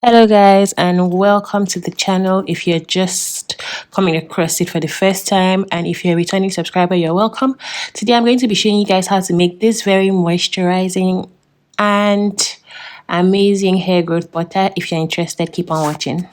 Hello guys, and welcome to the channel. If you're just coming across it for the first time, and if you're a returning subscriber, you're welcome. Today I'm going to be showing you guys how to make this very moisturizing and amazing hair growth butter. If you're interested, keep on watching.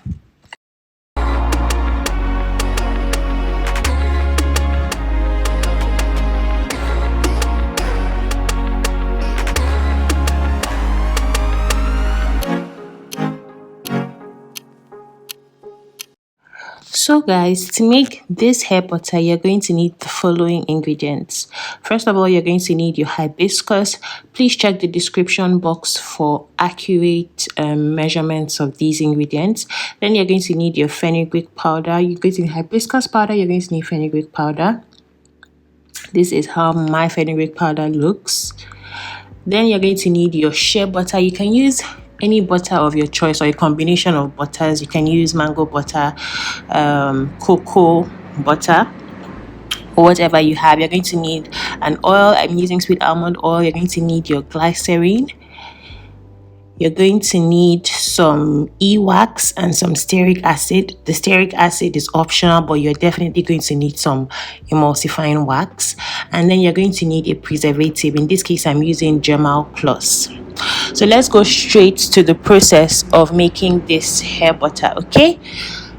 So guys, to make this hair butter, you're going to need the following ingredients. First of all, you're going to need your hibiscus. Please check the description box for accurate measurements of these ingredients. Then you're going to need your fenugreek powder. You're going to need hibiscus powder. You're going to need fenugreek powder. This is how my fenugreek powder looks. Then you're going to need your shea butter. You can use any butter of your choice or a combination of butters. You can use mango butter, cocoa butter, or whatever you have. You're going to need an oil. I'm using sweet almond oil. You're going to need your glycerin. You're going to need some e-wax and some stearic acid. The stearic acid is optional, but you're definitely going to need some emulsifying wax. And then you're going to need a preservative. In this case, I'm using Germall Plus. So let's go straight to the process of making this hair butter, okay?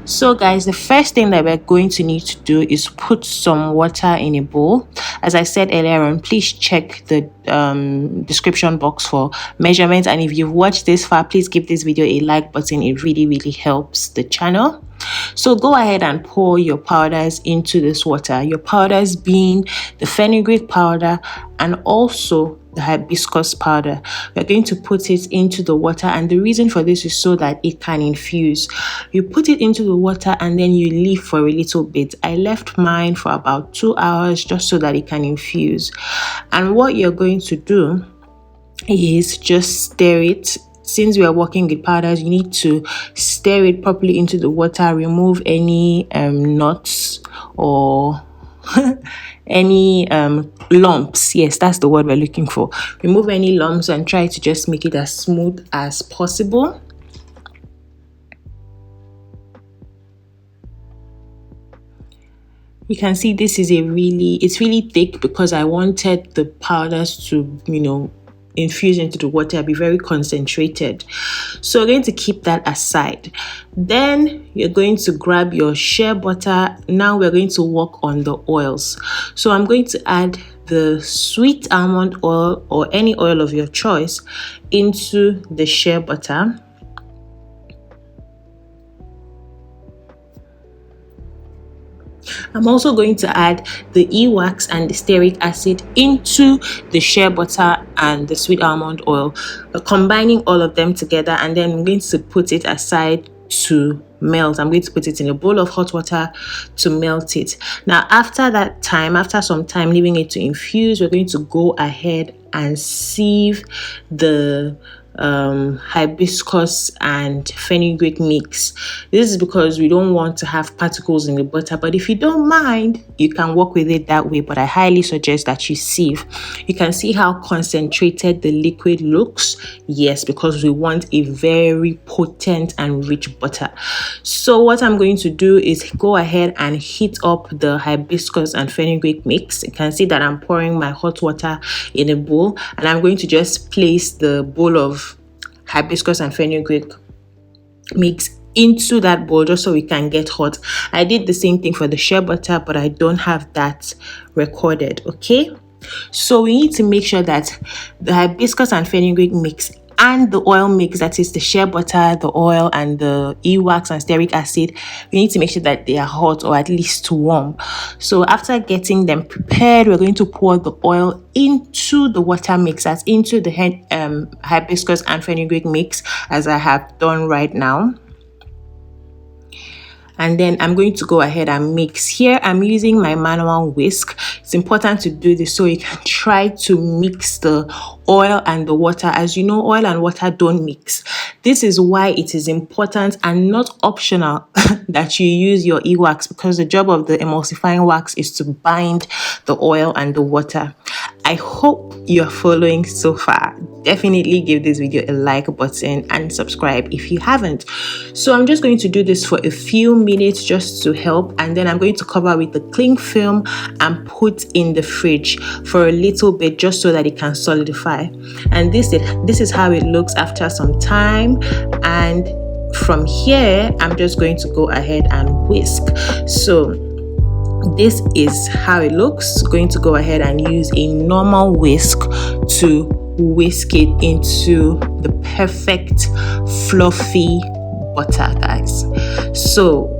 So guys, the first thing that we're going to need to do is put some water in a bowl. As I said earlier on, please check the description box for measurements, and if you've watched this far, please give this video a like button. It really helps the channel. So go ahead and pour your powders into this water. Your powders being the fenugreek powder and also the hibiscus powder. We're going to put it into the water, and the reason for this is so that it can infuse. You put it into the water and then you leave for a little bit. I left mine for about 2 hours just so that it can infuse. And what you're going to do is just stir it. Since we are working with powders, you need to stir it properly into the water, remove any knots or any lumps. Yes, that's the word we're looking for. Remove any lumps and try to just make it as smooth as possible. You can see this is it's really thick because I wanted the powders to, infuse into the water, be very concentrated. So we're going to keep that aside. Then you're going to grab your shea butter. Now we're going to work on the oils. So I'm going to add the sweet almond oil or any oil of your choice into the shea butter. I'm also going to add the e-wax and the stearic acid into the shea butter and the sweet almond oil, combining all of them together, and then I'm going to put it aside to melt. I'm going to put it in a bowl of hot water to melt it. Now after some time leaving it to infuse, we're going to go ahead and sieve the hibiscus and fenugreek mix. This is because we don't want to have particles in the butter, but if you don't mind, you can work with it that way, but I highly suggest that you sieve. You can see how concentrated the liquid looks. Yes, because we want a very potent and rich butter. So what I'm going to do is go ahead and heat up the hibiscus and fenugreek mix. You can see that I'm pouring my hot water in a bowl, and I'm going to just place the bowl of hibiscus and fenugreek mix into that bowl just so we can get hot. I did the same thing for the shea butter, but I don't have that recorded. Okay, so we need to make sure that the hibiscus and fenugreek mix and the oil mix, that is the shea butter, the oil, and the e-wax and stearic acid, we need to make sure that they are hot or at least warm. So after getting them prepared, we're going to pour the oil into the water mix, that's into the hibiscus and fenugreek mix, as I have done right now. And then I'm going to go ahead and mix. Here I'm using my manual whisk. It's important to do this so you can try to mix the oil and the water. As you know, oil and water don't mix. This is why it is important and not optional that you use your e-wax, because the job of the emulsifying wax is to bind the oil and the water. I hope you're following so far. definitely give this video a like button and subscribe if you haven't. So I'm just going to do this for a few minutes just to help, and then I'm going to cover with the cling film and put in the fridge for a little bit just so that it can solidify. And this is how it looks after some time. And from here, I'm just going to go ahead and whisk. So this is how it looks. Going to go ahead and use a normal whisk to whisk it into the perfect fluffy butter, guys. So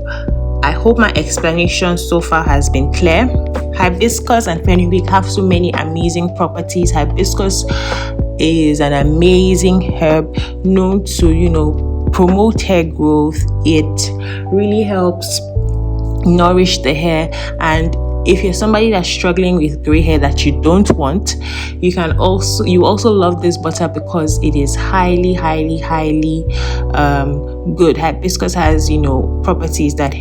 I hope my explanation so far has been clear. Hibiscus and fenugreek have so many amazing properties. Hibiscus is an amazing herb known to, promote hair growth. It really helps nourish the hair, and if you're somebody that's struggling with gray hair that you don't want, you also love this butter because it is highly good. Hibiscus has properties that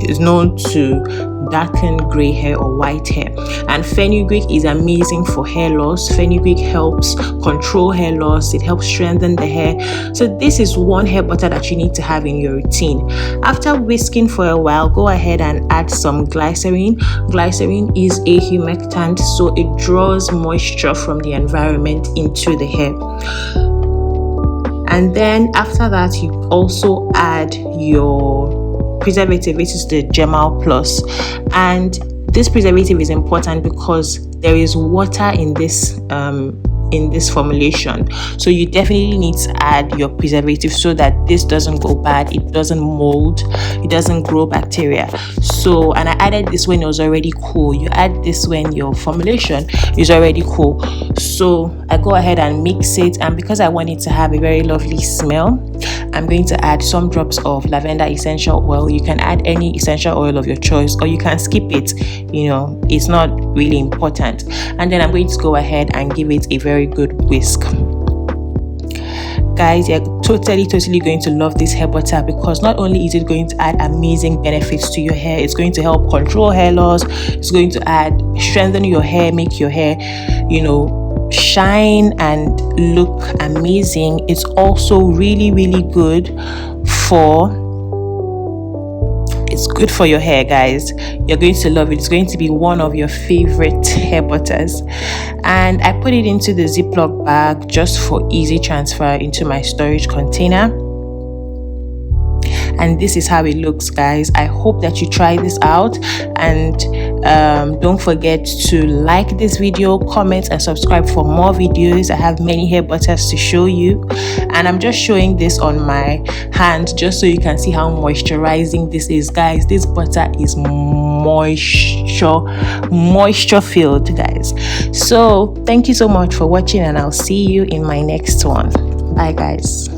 is known to darken gray hair or white hair, and fenugreek is amazing for hair loss. Fenugreek helps control hair loss, it helps strengthen the hair. So this is one hair butter that you need to have in your routine. After whisking for a while, go ahead and add some glycerin. Glycerin is a humectant, so it draws moisture from the environment into the hair. And then after that, you also add your preservative, which is the Germall Plus. And this preservative is important because there is water in this formulation, so you definitely need to add your preservative so that this doesn't go bad, it doesn't mold, it doesn't grow bacteria. So, and I added this when it was already cool. You add this when your formulation is already cool. So I go ahead and mix it, and because I want it to have a very lovely smell, I'm going to add some drops of lavender essential oil. You can add any essential oil of your choice, or you can skip it, it's not really important. And then I'm going to go ahead and give it a very good whisk. Guys, you're totally going to love this hair butter because not only is it going to add amazing benefits to your hair, it's going to help control hair loss, it's going to strengthen your hair, make your hair shine and look amazing. It's also really good for your hair, guys. You're going to love it. It's going to be one of your favorite hair butters. And I put it into the Ziploc bag just for easy transfer into my storage container. And this is how it looks, guys. I hope that you try this out, and don't forget to like this video, comment and subscribe for more videos. I have many hair butters to show you, and I'm just showing this on my hand just so you can see how moisturizing this is, guys. This butter is moisture filled, guys. So thank you so much for watching, and I'll see you in my next one. Bye, guys.